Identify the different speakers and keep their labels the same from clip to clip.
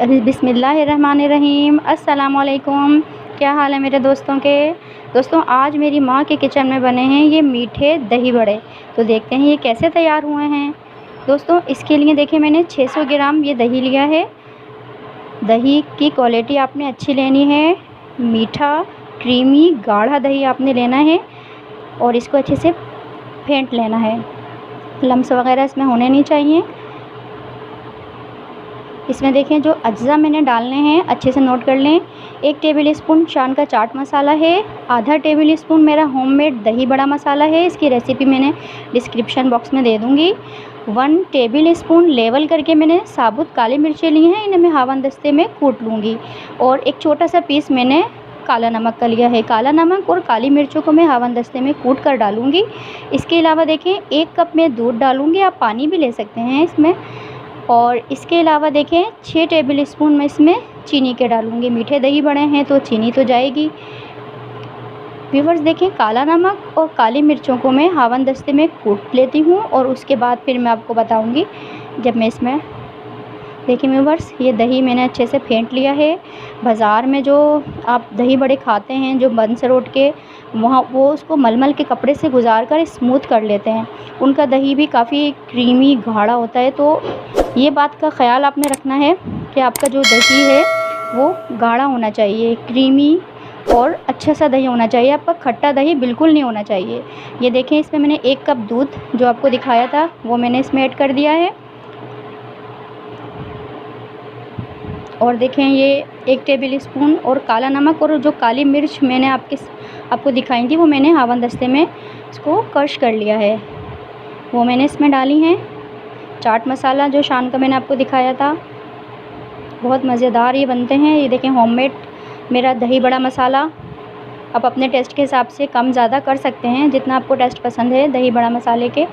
Speaker 1: बिस्मिल्लाहिर्रहमानिर्रहीम। अस्सलामुअलैकुम। क्या हाल है मेरे दोस्तों के। दोस्तों, आज मेरी माँ के किचन में बने हैं ये मीठे दही बड़े। तो देखते हैं ये कैसे तैयार हुए हैं। दोस्तों, इसके लिए देखिए मैंने 600 ग्राम ये दही लिया है। दही की क्वालिटी आपने अच्छी लेनी है। मीठा क्रीमी गाढ़ा दही आपने लेना है और इसको अच्छे से फेंट लेना है। लम्स वगैरह इसमें होने नहीं चाहिए। इसमें देखें जो अज्जा मैंने डालने हैं अच्छे से नोट कर लें। 1 टेबल स्पून शान का चाट मसाला है। आधा टेबल स्पून मेरा होममेड दही बड़ा मसाला है। इसकी रेसिपी मैंने डिस्क्रिप्शन बॉक्स में दे दूँगी। 1 टेबल स्पून लेवल करके मैंने साबुत काली मिर्चें ली हैं, इन्हें मैं हावन दस्ते में कूट लूँगी। और एक छोटा सा पीस मैंने काला नमक का लिया है। काला नमक और काली मिर्चों को मैं हावन दस्ते में कूट कर डालूँगी। इसके अलावा देखें 1 कप मैं दूध डालूँगी, आप पानी भी ले सकते हैं इसमें। और इसके अलावा देखें 6 टेबल स्पून मैं इसमें चीनी के डालूँगी। मीठे दही बड़े हैं तो चीनी तो जाएगी। व्यूअर्स, देखें काला नमक और काली मिर्चों को मैं हावन दस्ते में कूट लेती हूँ और उसके बाद फिर मैं आपको बताऊँगी जब मैं इसमें। देखिए व्यूअर्स, ये दही मैंने अच्छे से फेंट लिया है। बाज़ार में जो आप दही बड़े खाते हैं जो बन से रोट के, वहाँ वो उसको मलमल के कपड़े से गुजार कर स्मूथ कर लेते हैं। उनका दही भी काफ़ी क्रीमी गाढ़ा होता है। तो ये बात का ख़याल आपने रखना है कि आपका जो दही है वो गाढ़ा होना चाहिए, क्रीमी और अच्छा सा दही होना चाहिए। आपका खट्टा दही बिल्कुल नहीं होना चाहिए। ये देखें, इसमें मैंने 1 कप दूध जो आपको दिखाया था वो मैंने इसमें ऐड कर दिया है। और देखें ये 1 टेबल स्पून और काला नमक और जो काली मिर्च मैंने आपको दिखाई थी वो मैंने हावन दस्ते में इसको क्रश कर लिया है, वो मैंने इसमें डाली हैं। चाट मसाला जो शान का मैंने आपको दिखाया था, बहुत मज़ेदार ये बनते हैं। ये देखें होममेड मेरा दही बड़ा मसाला। आप अपने टेस्ट के हिसाब से कम ज़्यादा कर सकते हैं जितना आपको टेस्ट पसंद है दही बड़ा मसाले के।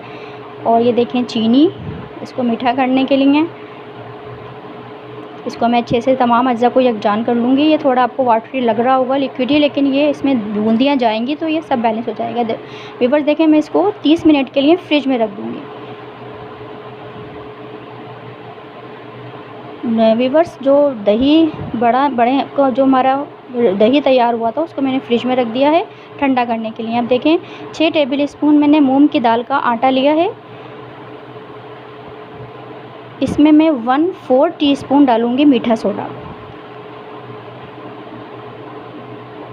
Speaker 1: और ये देखें चीनी, इसको मीठा करने के लिए इसको मैं अच्छे से तमाम अज्जा को यकजान कर लूँगी। ये थोड़ा आपको वाटरी लग रहा होगा, लिक्विडी, लेकिन ये इसमें बूंदियाँ जाएंगी तो ये सब बैलेंस हो जाएगा। व्यूअर्स देखें, मैं इसको 30 मिनट के लिए फ्रिज में रख दूँगी। व्यूअर्स, जो दही बड़े का जो हमारा दही तैयार हुआ था उसको मैंने फ्रिज में रख दिया है ठंडा करने के लिए। अब देखें 6 टेबल स्पून मैंने मूंग की दाल का आटा लिया है। इसमें मैं 1/4 टीस्पून डालूँगी मीठा सोडा।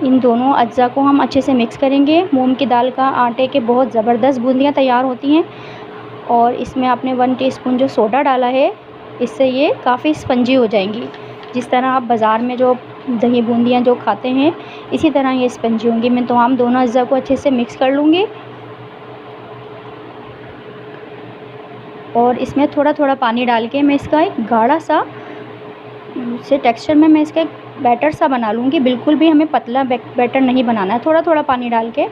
Speaker 1: इन दोनों अज्जा को हम अच्छे से मिक्स करेंगे। मूंग की दाल का आटे के बहुत ज़बरदस्त बूंदियाँ तैयार होती हैं। और इसमें आपने 1 टीस्पून जो सोडा डाला है, इससे ये काफ़ी स्पंजी हो जाएंगी। जिस तरह आप बाज़ार में जो दही बूंदियाँ जो खाते हैं इसी तरह ये स्पंजी होंगी। मैं तो हम दोनों अज्जा को अच्छे से मिक्स कर लूँगी और इसमें थोड़ा थोड़ा पानी डाल के मैं इसका एक गाढ़ा सा से टेक्सचर में मैं इसका एक बैटर सा बना लूँगी। बिल्कुल भी हमें पतला बैटर नहीं बनाना है, थोड़ा थोड़ा पानी डाल के।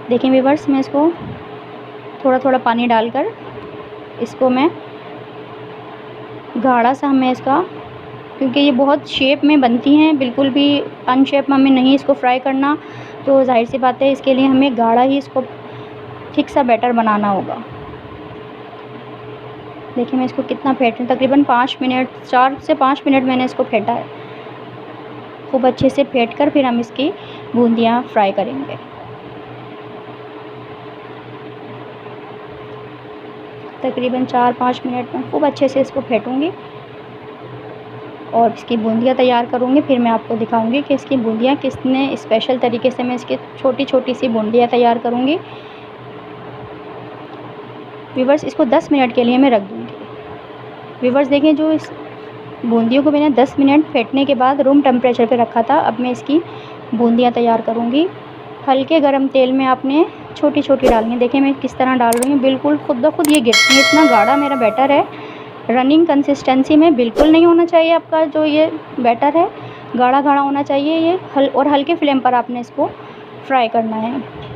Speaker 1: देखें व्यूअर्स, मैं इसको थोड़ा थोड़ा पानी डालकर इसको मैं गाढ़ा सा हमें इसका, क्योंकि ये बहुत शेप में बनती हैं, बिल्कुल भी अनशेप में हमें नहीं इसको फ्राई करना, तो जाहिर सी बात है इसके लिए हमें गाढ़ा ही इसको थिक सा बैटर बनाना होगा। देखिए मैं इसको कितना फेंट रही हूँ, तकरीबन 5 मिनट 4 से 5 मिनट मैंने इसको फेंटा है। खूब अच्छे से फेंट कर फिर हम इसकी बूंदियाँ फ्राई करेंगे। तकरीबन 4-5 मिनट में खूब अच्छे से इसको फेंटूँगी और इसकी बूंदियाँ तैयार करूँगी। फिर मैं आपको दिखाऊँगी कि इसकी बूंदियाँ कितने स्पेशल तरीके से मैं इसकी छोटी छोटी सी बूंदियाँ तैयार करूँगी। व्यूअर्स, इसको 10 मिनट के लिए मैं रख दूँगी। व्यूअर्स देखें, जो इस बूंदियों को मैंने 10 मिनट फेंटने के बाद रूम टेम्परेचर पे रखा था। अब मैं इसकी बूंदियाँ तैयार करूँगी। हल्के गरम तेल में आपने छोटी छोटी डालनी है। देखें मैं किस तरह डाल रही हूँ, बिल्कुल खुद ब खुद ये गिरती है। इतना गाढ़ा मेरा बैटर है, रनिंग कंसिस्टेंसी में बिल्कुल नहीं होना चाहिए। आपका जो ये बैटर है गाढ़ा गाढ़ा होना चाहिए ये और हल्के फ्लेम पर आपने इसको फ्राई करना है।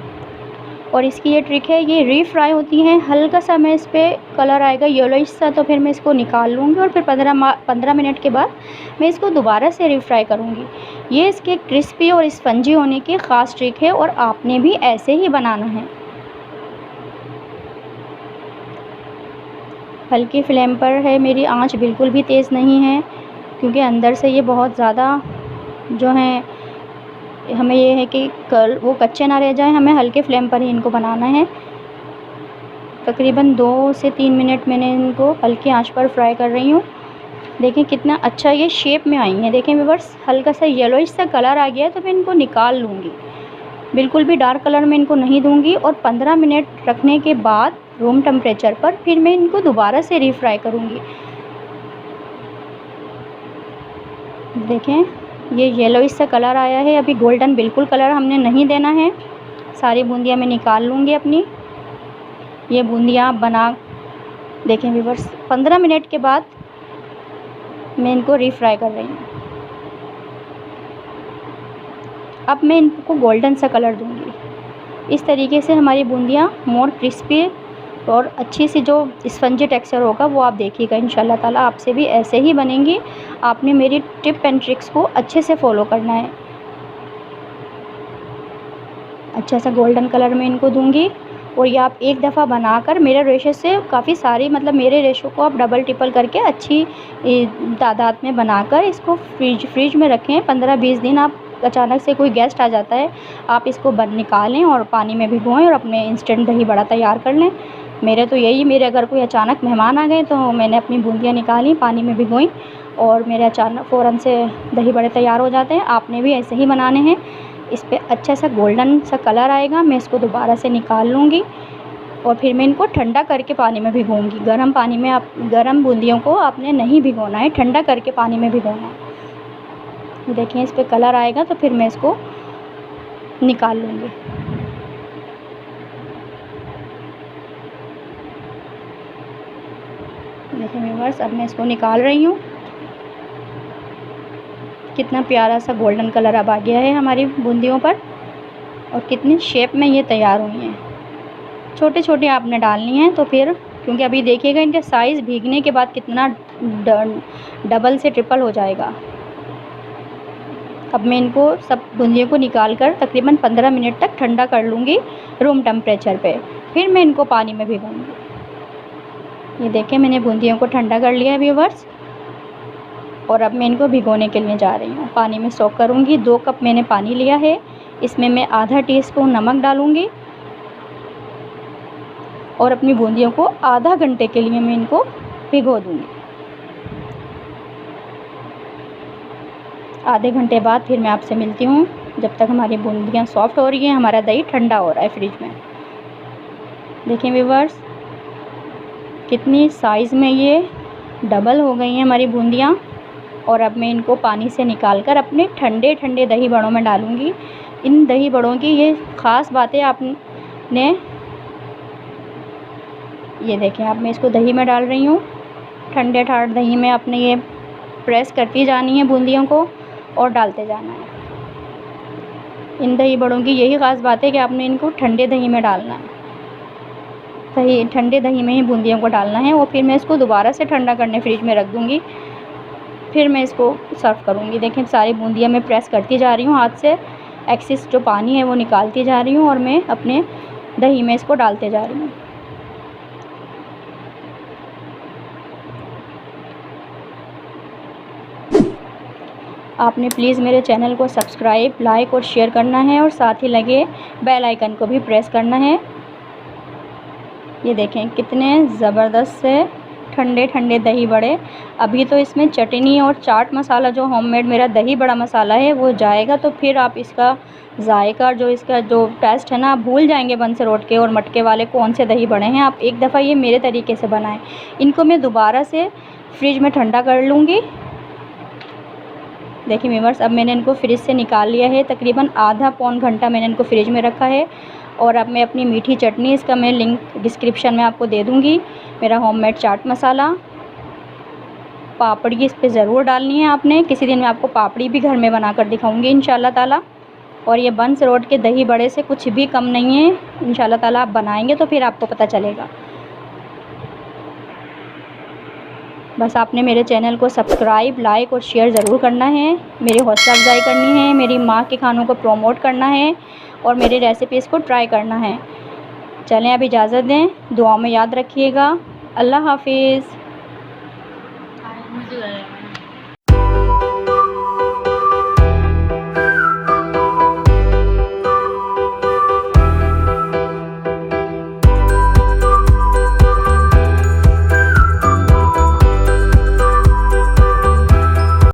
Speaker 1: और इसकी ये ट्रिक है, ये रीफ्राई होती हैं। हल्का सा मैं इस पर कलर आएगा येलोइश सा, तो फिर मैं इसको निकाल लूँगी और फिर 15 मिनट के बाद मैं इसको दोबारा से रीफ्राई करूँगी। ये इसके क्रिस्पी और स्पंजी होने की ख़ास ट्रिक है और आपने भी ऐसे ही बनाना है। हल्की फ्लेम पर है, मेरी आंच बिल्कुल भी तेज़ नहीं है, क्योंकि अंदर से ये बहुत ज़्यादा जो है, हमें ये है कि वो कच्चे ना रह जाएं। हमें हल्के फ्लेम पर ही इनको बनाना है। तकरीबन 2 से 3 मिनट मैंने इनको हल्की आंच पर फ्राई कर रही हूँ। देखें कितना अच्छा ये शेप में आई हैं। देखें व्यूअर्स, हल्का सा येलोइश सा कलर आ गया है, तो मैं इनको निकाल लूँगी। बिल्कुल भी डार्क कलर में इनको नहीं दूँगी। और 15 मिनट रखने के बाद रूम टेम्परेचर पर फिर मैं इनको दोबारा से रीफ्राई करूँगी। देखें ये येलोइश सा कलर आया है। अभी गोल्डन बिल्कुल कलर हमने नहीं देना है। सारी बूंदियाँ मैं निकाल लूँगी अपनी। ये बूंदियाँ बना, देखें व्यूअर्स, 15 मिनट के बाद मैं इनको रीफ्राई कर रही हूँ। अब मैं इनको गोल्डन सा कलर दूँगी। इस तरीके से हमारी बूंदियाँ मोर क्रिस्पी और अच्छी सी जो स्पंजी टेक्सचर होगा वो आप देखिएगा। इंशाल्लाह ताला आपसे भी ऐसे ही बनेंगी। आपने मेरी टिप एंड ट्रिक्स को अच्छे से फॉलो करना है। अच्छा सा गोल्डन कलर में इनको दूँगी। और ये आप एक दफ़ा बनाकर मेरे रेशो से काफ़ी सारी, मतलब मेरे रेशो को आप डबल ट्रिपल करके अच्छी तादाद में बनाकर इसको फ्रिज में रखें। 15-20 दिन। आप अचानक से कोई गेस्ट आ जाता है, आप इसको निकालें और पानी में भिगोएं और अपने इंस्टेंट दही बड़ा तैयार कर लें। मेरे तो यही, मेरे अगर कोई अचानक मेहमान आ गए तो मैंने अपनी बूंदियाँ निकाली, पानी में भिगोई और मेरे अचानक फ़ौरन से दही बड़े तैयार हो जाते हैं। आपने भी ऐसे ही बनाने हैं। इस पे अच्छा सा गोल्डन सा कलर आएगा। मैं इसको दोबारा से निकाल लूँगी और फिर मैं इनको ठंडा करके पानी में भिगोऊँगी। गर्म पानी में, आप गर्म बूंदियों को आपने नहीं भिगोना है, ठंडा करके पानी में भिगोना है। देखिए इस पे कलर आएगा तो फिर मैं इसको निकाल लूँगी। देखिए व्यूअर्स, अब मैं इसको निकाल रही हूँ। कितना प्यारा सा गोल्डन कलर अब आ गया है हमारी बूंदियों पर और कितनी शेप में ये तैयार हुई हैं। छोटे छोटे आपने डालनी हैं तो फिर, क्योंकि अभी देखिएगा इनका साइज़ भीगने के बाद कितना डबल से ट्रिपल हो जाएगा। अब मैं इनको सब बूंदियों को निकाल कर तकरीबन 15 मिनट तक ठंडा कर लूँगी रूम टेम्परेचर पे। फिर मैं इनको पानी में भिगोऊँगी। ये देखें मैंने बूंदियों को ठंडा कर लिया है व्यूअर्स और अब मैं इनको भिगोने के लिए जा रही हूँ। पानी में सोक करूँगी। 2 कप मैंने पानी लिया है। इसमें मैं आधा टीस्पून नमक डालूँगी और अपनी बूंदियों को आधा घंटे के लिए मैं इनको भिगो दूँगी। आधे घंटे बाद फिर मैं आपसे मिलती हूँ, जब तक हमारी बूंदियाँ सॉफ्ट हो रही हैं, हमारा दही ठंडा हो रहा है फ्रिज में। देखें व्यूअर्स, कितनी साइज़ में ये डबल हो गई हैं हमारी बूंदियाँ। और अब मैं इनको पानी से निकाल कर अपने ठंडे ठंडे दही बड़ों में डालूँगी। इन दही बड़ों की ये ख़ास बातें आपने, ये देखें अब मैं इसको दही में डाल रही हूँ। ठंडे ठाठ दही में अपने ये प्रेस करती जानी है बूंदियों को और डालते जाना है। इन दही बड़ों की यही ख़ास बात है कि आपने इनको ठंडे दही में डालना है। सही ठंडे दही में ही बूंदियों को डालना है। और फिर मैं इसको दोबारा से ठंडा करने फ्रिज में रख दूँगी। फिर मैं इसको सर्व करूँगी। देखें सारी बूंदियाँ मैं प्रेस करती जा रही हूँ हाथ से, एक्सेस जो पानी है वो निकालती जा रही हूँ और मैं अपने दही में इसको डालते जा रही हूँ। आपने प्लीज़ मेरे चैनल को सब्सक्राइब, लाइक और शेयर करना है और साथ ही लगे बेल आइकन को भी प्रेस करना है। ये देखें कितने ज़बरदस्त से ठंडे ठंडे दही बड़े। अभी तो इसमें चटनी और चाट मसाला, जो होममेड मेरा दही बड़ा मसाला है, वो जाएगा तो फिर आप इसका जायका, जो इसका जो टेस्ट है ना, आप भूल जाएंगे बंसरोट के और मटके वाले कौन से दही बड़े हैं। आप एक दफ़ा ये मेरे तरीके से बनाएं। इनको मैं दोबारा से फ्रिज में ठंडा कर लूँगी। देखिए व्यूअर्स, अब मैंने इनको फ्रिज से निकाल लिया है। तकरीबन आधा पौन घंटा मैंने इनको फ्रिज में रखा है। और अब मैं अपनी मीठी चटनी, इसका मैं लिंक डिस्क्रिप्शन में आपको दे दूँगी। मेरा होममेड चाट मसाला, पापड़ी इस पे ज़रूर डालनी है आपने। किसी दिन मैं आपको पापड़ी भी घर में बनाकर दिखाऊंगी इंशाल्लाह ताला। और ये बंसरोट के दही बड़े से कुछ भी कम नहीं है इंशाल्लाह ताला। आप बनाएंगे तो फिर आपको पता चलेगा। बस आपने मेरे चैनल को सब्सक्राइब, लाइक और शेयर ज़रूर करना है। मेरी हौसला अफजाई करनी है, मेरी माँ के खानों को प्रमोट करना है और मेरी रेसिपीज़ को ट्राई करना है। चलें अब इजाज़त दें। दुआ में याद रखिएगा। अल्लाह हाफिज़।